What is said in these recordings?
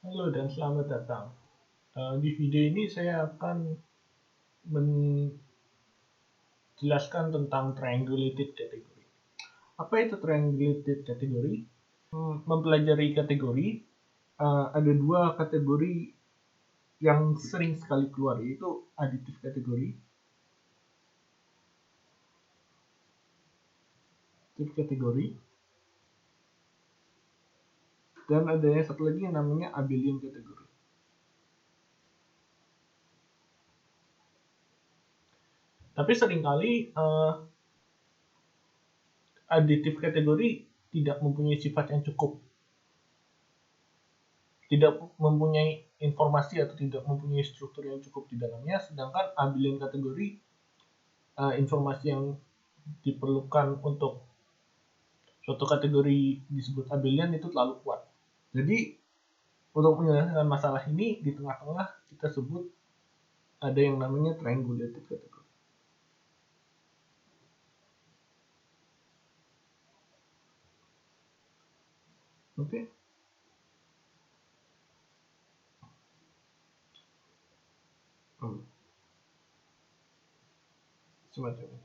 Halo dan selamat datang. Di video ini saya akan menjelaskan tentang triangulated category. Apa itu triangulated category? Mempelajari kategori, ada dua kategori yang sering sekali keluar, yaitu additive kategori, dan ada yang satu lagi yang namanya abelian kategori. Tapi seringkali additive kategori tidak mempunyai sifat yang cukup, tidak mempunyai informasi atau tidak mempunyai struktur yang cukup di dalamnya, sedangkan abelian kategori informasi yang diperlukan untuk suatu kategori disebut abelian itu terlalu kuat. Jadi untuk menyelesaikan masalah ini, di tengah-tengah kita sebut ada yang namanya triangulated category. Oke. Semacam itu.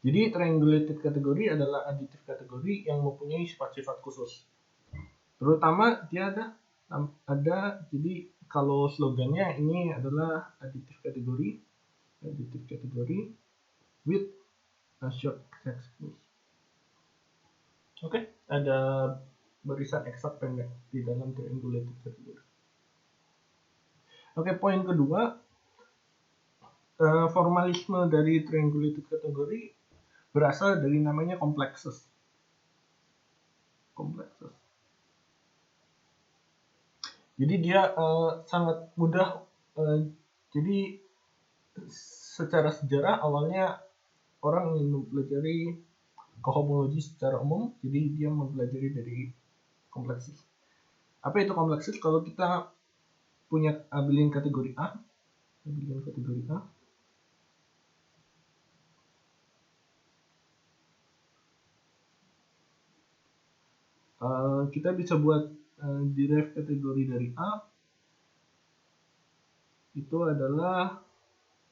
Jadi triangulated kategori adalah additive kategori yang mempunyai sifat-sifat khusus. Terutama dia ada jadi kalau slogannya ini adalah additive category with a short text clues. Oke, ada barisan eksak pendek di dalam triangulated category. Oke, poin kedua, formalisme dari triangulated category berasal dari namanya complexes. Jadi dia sangat mudah. Jadi secara sejarah awalnya orang ingin mempelajari kohomologi secara umum, jadi dia mempelajari dari kompleksis. Apa itu kompleksis? Kalau kita punya abelian kategori A, kita bisa buat derive kategori dari A. Itu adalah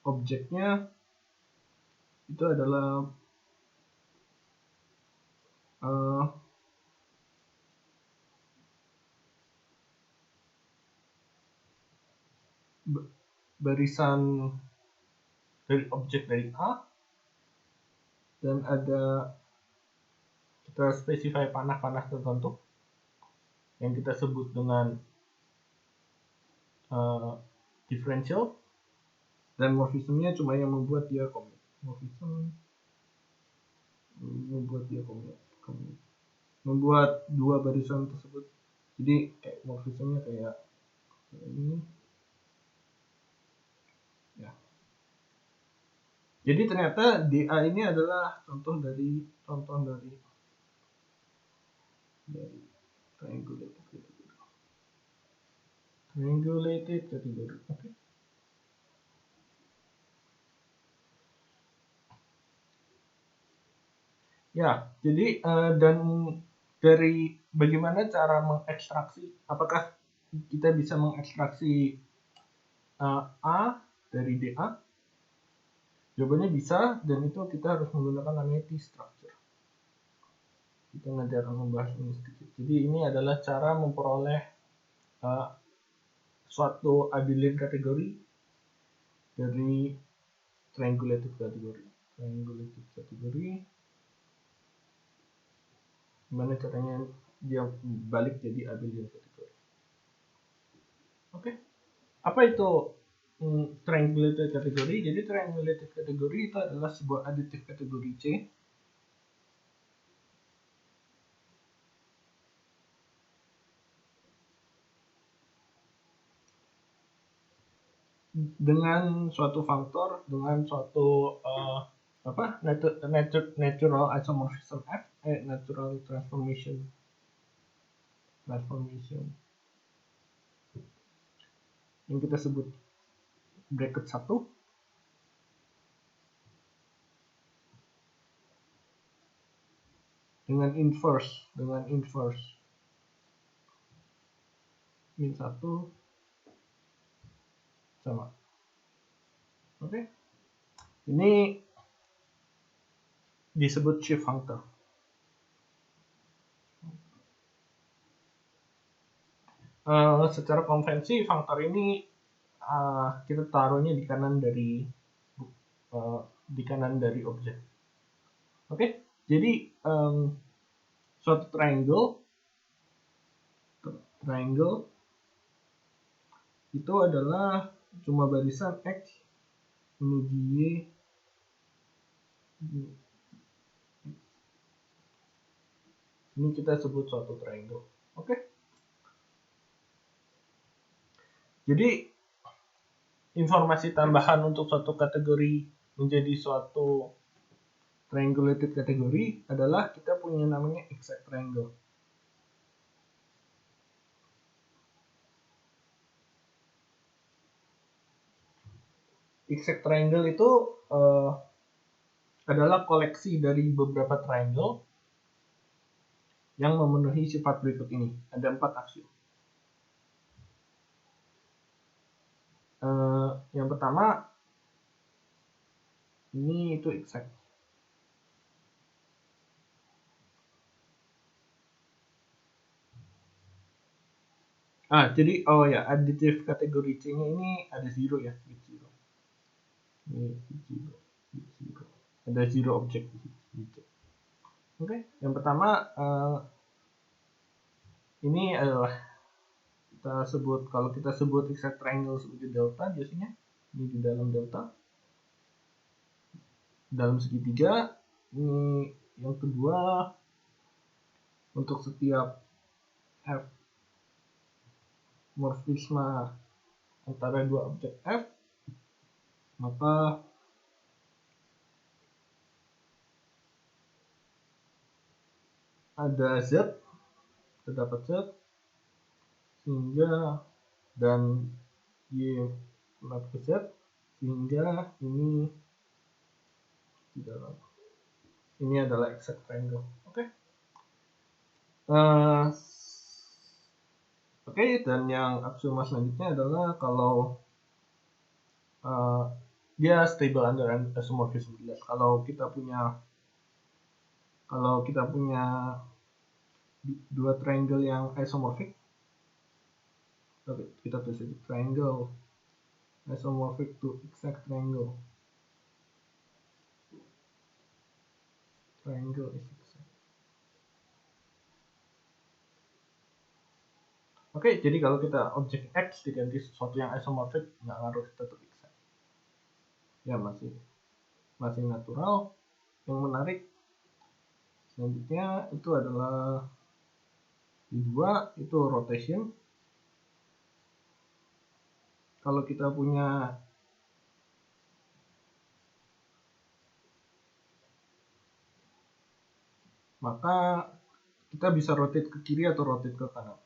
objeknya, itu adalah barisan dari objek dari A, dan ada kita spesify panah-panah tertentu yang kita sebut dengan differential, dan morfismnya cuma yang membuat dia komit. Membuat dua barisan tersebut. Jadi kayak morfismnya kayak ini. Ya. Jadi ternyata DA ini adalah contoh dari triangulated category. Oke. Ya, jadi dan dari bagaimana cara mengekstraksi, apakah kita bisa mengekstraksi A dari DA? Jawabannya bisa, dan itu kita harus menggunakan namanya T-structure. Kita nanti akan membahas ini sedikit. Jadi ini adalah cara memperoleh suatu abelian kategori dari triangulated category. Gimana caranya dia balik jadi abelian category. Oke. Apa itu triangulated category? Jadi triangulated category itu adalah sebuah additive kategori C dengan suatu faktor, dengan suatu natural isomorphism F, natural transformation yang kita sebut bracket 1, dengan inverse min 1 sama. Oke. Ini disebut shift functor. Secara konvensi functor ini kita taruhnya di kanan dari objek. Oke, jadi suatu triangle itu adalah cuma barisan X menuju Y. Ini kita sebut suatu triangle. Oke. Jadi informasi tambahan untuk suatu kategori menjadi suatu triangulated kategori adalah kita punya namanya exact triangle. Exact triangle itu adalah koleksi dari beberapa triangle yang memenuhi sifat berikut ini. Ada 4 aksiom. Yang pertama, ini itu exact. Jadi additive kategori C-nya ini ada 0 ya, bit 0. Ini bit 0. Ada 0 objek di situ. Oke, yang pertama ini adalah kalau kita sebut exact triangle sebagai delta biasanya ini di dalam delta. Dalam segitiga, ini yang kedua untuk setiap F morfisma antara dua objek F, maka ada Z, terdapat Z, sehingga dan Y map ke Z, sehingga ini di dalam. Ini adalah exact triangle. Oke. Dan yang aksioma selanjutnya adalah kalau dia stable under isomorphism. Kalau kita punya dua triangle yang isomorphic, kita tulis triangle isomorphic to exact triangle. Triangle is exact. Oke, jadi kalau kita objek X diganti sesuatu yang isomorphic, nggak ngaruh, tetap exact. Ya, masih natural. Yang menarik selanjutnya itu adalah kedua, itu rotation. Kalau kita punya maka kita bisa rotate ke kiri atau rotate ke kanan.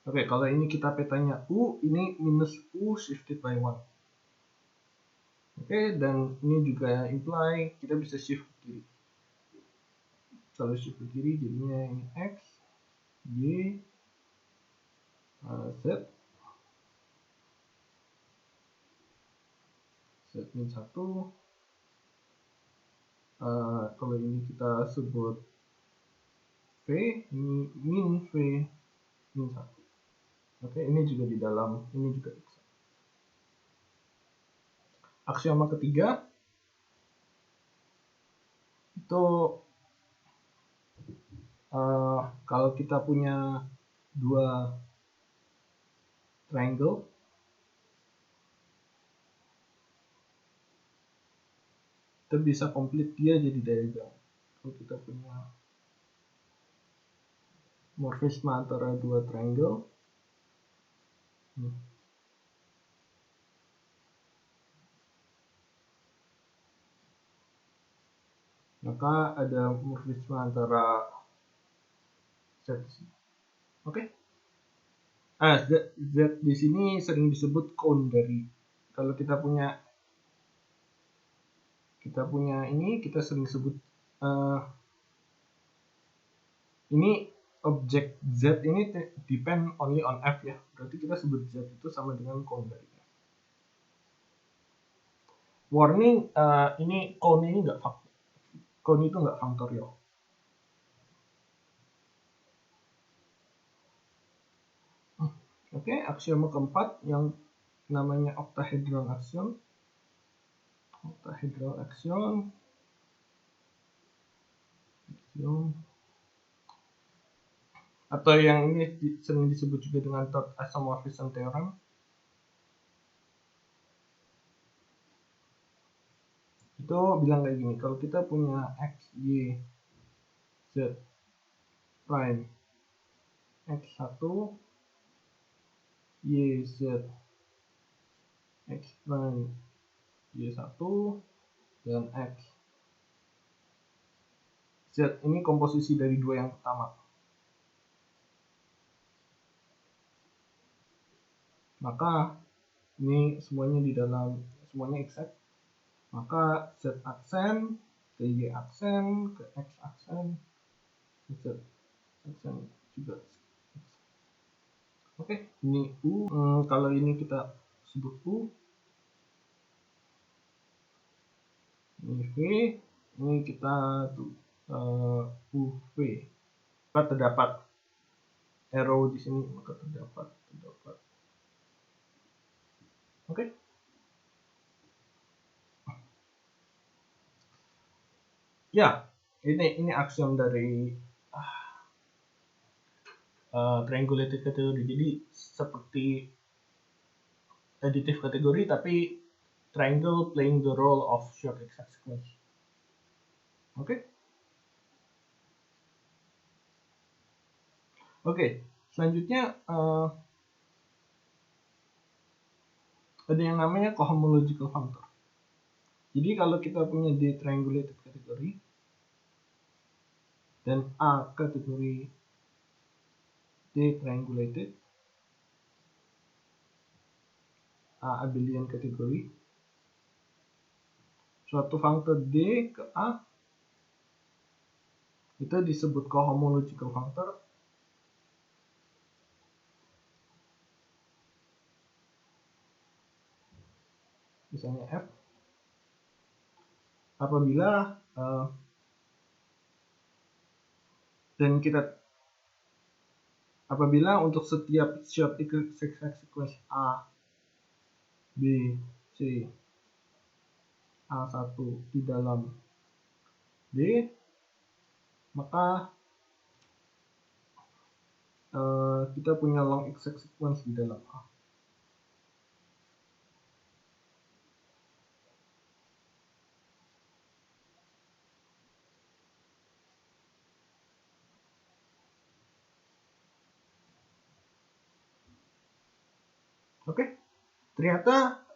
Oke, kalau ini kita petanya U, ini minus U shifted by 1. Oke, dan ini juga imply kita bisa shift ke kiri. Kalau shift ke kiri jadinya ini X, Y, Z min 1. Kalau ini kita sebut V, ini min V min 1. Oke, ini juga di dalam, ini juga bisa. Aksioma ketiga itu kalau kita punya dua triangle, kita bisa complete dia jadi diagram. Kalau kita punya morfisma antara dua triangle, maka ada morfisma antara Z. Oke. Z di sini sering disebut cone dari. Kalau kita punya ini, kita sering sebut ini objek Z ini depend only on F ya, berarti kita sebut Z itu sama dengan count dari F. Warning, ini count ini nggak count itu nggak faktorial. Oke, aksioma keempat yang namanya octahedral axiom. Octahedral axiom atau yang ini sering disebut juga dengan third isomorphism theorem. Itu bilang kayak gini, kalau kita punya x, y, z prime x1, y, z, x prime, y1, dan x, z ini komposisi dari dua yang pertama. Maka ini semuanya di dalam, semuanya exact. Maka z aksen ke y aksen ke x aksen ke z aksen juga. Oke, ini u. Kalau ini kita sebut u. Ini v. Ini kita u v. Maka terdapat arrow di sini, maka terdapat. Oke. Ya, ini aksiom dari triangulated category. Jadi seperti additive category, tapi triangle playing the role of short exact sequence. Oke, selanjutnya ada yang namanya cohomological functor. Jadi kalau kita punya D triangulated category dan A kategori D triangulated, A abelian category, suatu functor D ke A itu disebut cohomological functor. Misalnya F, apabila apabila untuk setiap short exact sequence A, B, C, A1 di dalam D, maka kita punya long exact sequence di dalam A. Oke, ternyata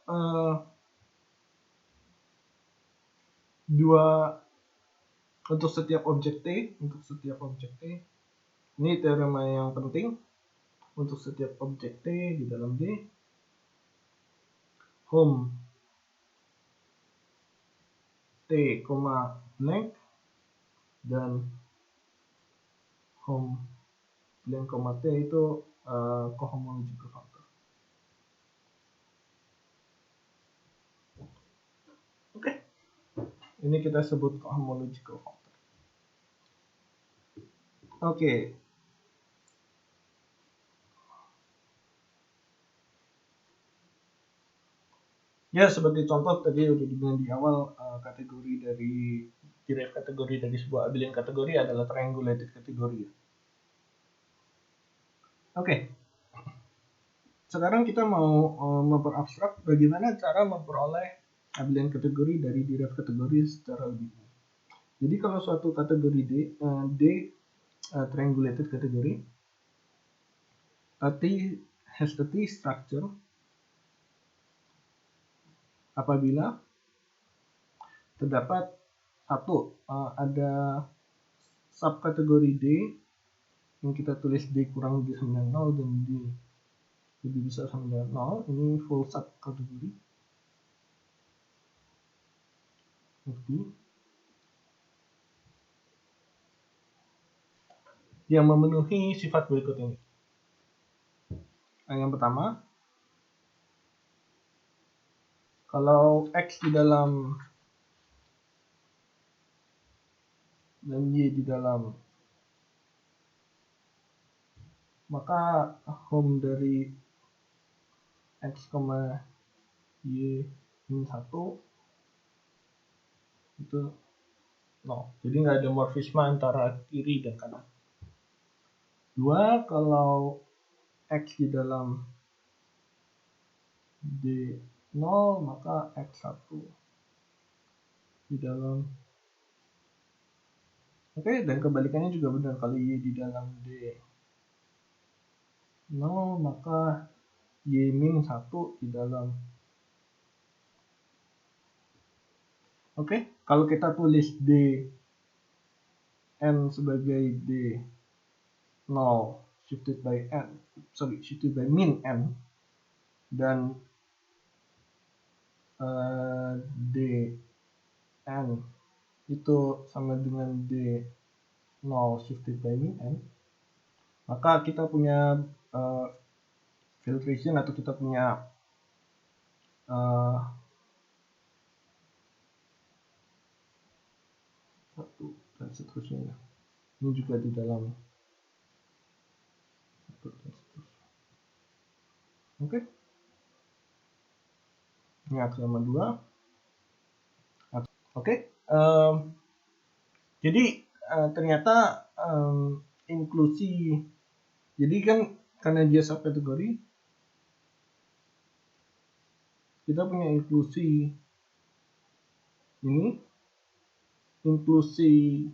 untuk setiap objek T, ini teorema yang penting untuk setiap objek T di dalam D, home T, blank dan home blank, T itu cohomological functor. Oke. Ini kita sebut cohomological functor. Oke. Ya, sebagai contoh tadi udah dibilang di awal, kategori dari derived kategori dari sebuah abelian kategori adalah triangulated kategori. Oke. Sekarang kita mau memperabstrak bagaimana cara memperoleh abelian kategori dari derived kategori secara lebih umum. Jadi kalau suatu kategori D triangulated kategori, T has the T structure apabila terdapat ada subkategori D yang kita tulis D kurang lebih sama dengan 0 dan D lebih besar sama dengan 0, ini full subkategori of D. yang memenuhi sifat berikut ini. Yang pertama, kalau X di dalam dan Y di dalam, maka home dari X, Y min 1 itu 0. Jadi nggak ada morfisme antara kiri dan kanan. 2, kalau X di dalam D 0, maka X1 di dalam. Oke, dan kebalikannya juga benar. Kalau Y di dalam D 0, maka Y min 1 di dalam. Oke, kalau kita tulis D N sebagai D 0 shifted by min N, dan D N itu sama dengan D 0 shifted by min N, maka kita punya filtration atau kita punya satu dan seterusnya. Ini juga di dalam satu dan seterusnya. Oke. Ini aksioma 2. Oke. Jadi ternyata inklusi, jadi kan karena dia subkategori, kita punya inklusi ini, inklusi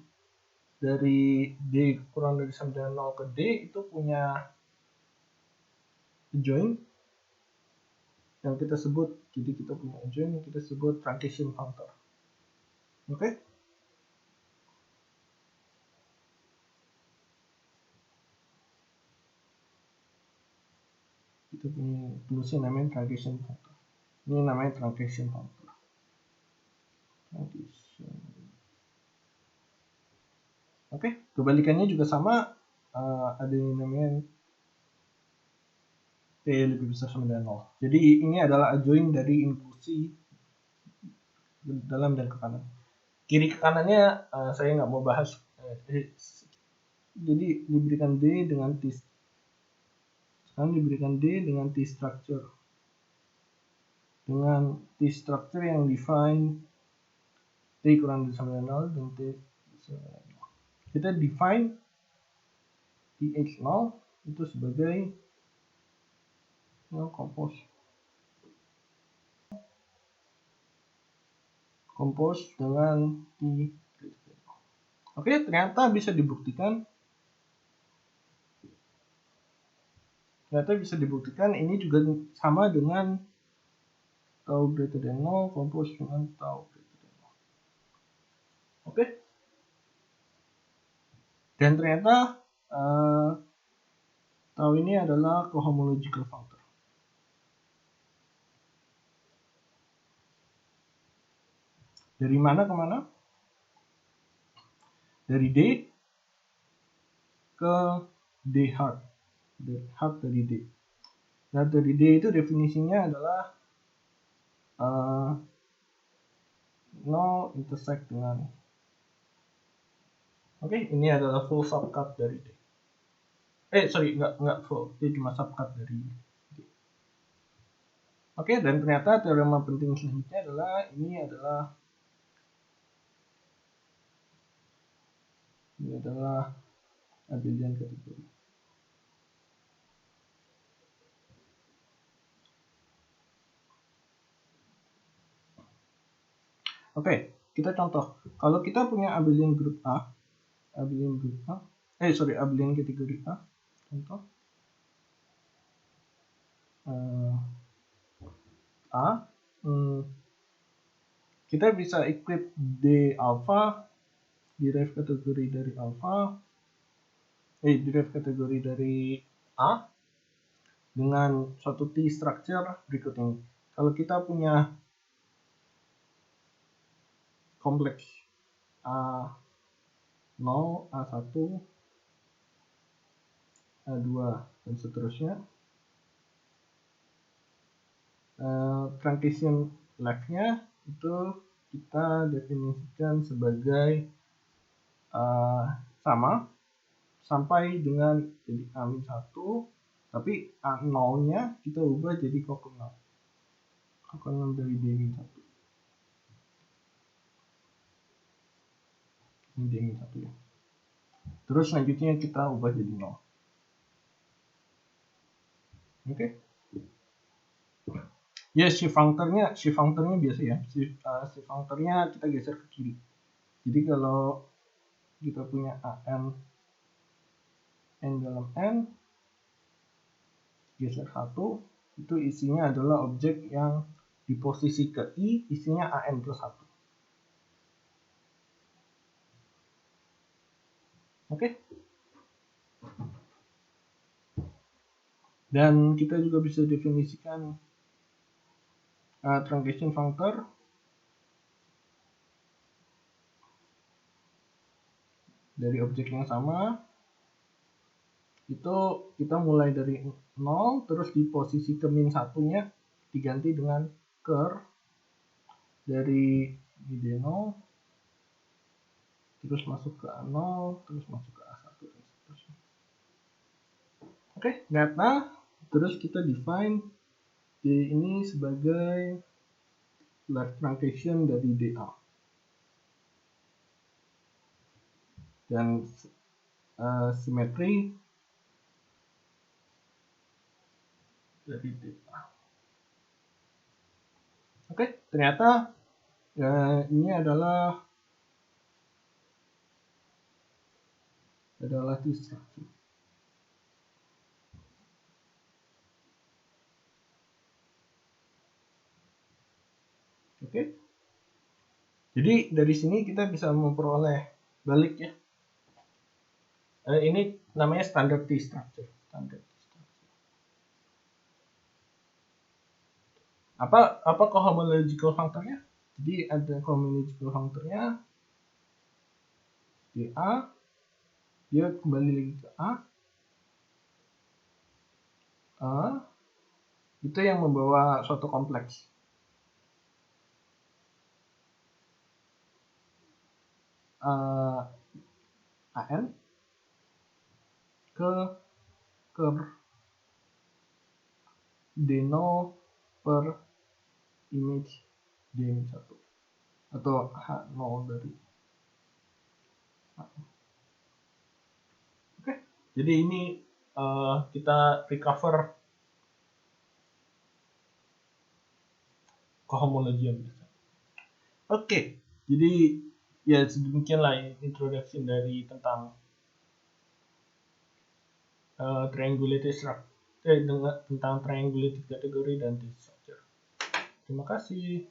dari D kurang dari sama dengan 0 ke D itu punya adjoint yang kita sebut, jadi kita punya adjoint yang kita sebut truncation factor. Oke. Kita punya inklusi namanya truncation factor. Ini namanya truncation factor. Oke, kebalikannya juga sama, ada yang namanya T lebih besar sama dengan 0. Jadi ini adalah adjoint dari inklusi dalam dan ke kanan. Kiri ke kanannya saya nggak mau bahas. Jadi diberikan D dengan T. Sekarang diberikan D dengan T structure. Dengan T structure yang define T kurang dari sama dengan 0 dan T besar dengan 0. Kita define TH0 itu sebagai compose dengan T. Oke, ternyata bisa dibuktikan. Ini juga sama dengan tau greater than 0 compose dengan tau greater than 0. Oke. Dan ternyata tau ini adalah cohomological factor. Dari mana ke mana? Dari D ke D hard. Hard dari D. Nah, dari D itu definisinya adalah 0 intersect dengan. Oke, ini adalah full subcut dari D. Nggak full. Dia cuma subcut dari D. Oke, dan ternyata teorema penting selanjutnya adalah ini adalah abelian kategori. Oke, kita contoh. Kalau kita punya abelian grup A, abelian kategori A, contoh A, kita bisa equip D alpha, derive kategori dari alpha, derive kategori dari A dengan suatu T structure berikut ini. Kalau kita punya kompleks A0, A1, A2 dan seterusnya. Truncation length-nya itu kita definisikan sebagai sama sampai dengan jadi A-1, tapi A0-nya kita ubah jadi kokonal dari D-1. Ini D-1 ya. Terus selanjutnya kita ubah jadi 0. Oke. Ya, shift functornya biasa ya. Shift functornya kita geser ke kiri. Jadi kalau kita punya n dalam n geser 1, itu isinya adalah objek yang di posisi ke i, isinya an plus 1. Oke. Dan kita juga bisa definisikan truncation functor dari objek yang sama. Itu kita mulai dari 0, terus di posisi ke min 1-nya diganti dengan ker dari D0, terus masuk ke A0, terus masuk ke A1 dan seterusnya. Oke, data, terus kita define D ini sebagai truncation dari DA. Dan simetri dari DA. Oke, ternyata ini adalah T-structure. Oke. Jadi dari sini kita bisa memperoleh balik ya. Ini namanya standard T-structure. Apa cohomological functornya? Jadi ada cohomological functornya di A, dia kembali lagi ke A, itu yang membawa suatu kompleks. AN ke D0 per image D1 atau H0 dari A. Oke, jadi ini kita recover cohomology yang biasa. Oke, jadi ya sedemikianlah introduction dari tentang triangulated structure, tentang triangulated category dan T-structure. Terima kasih.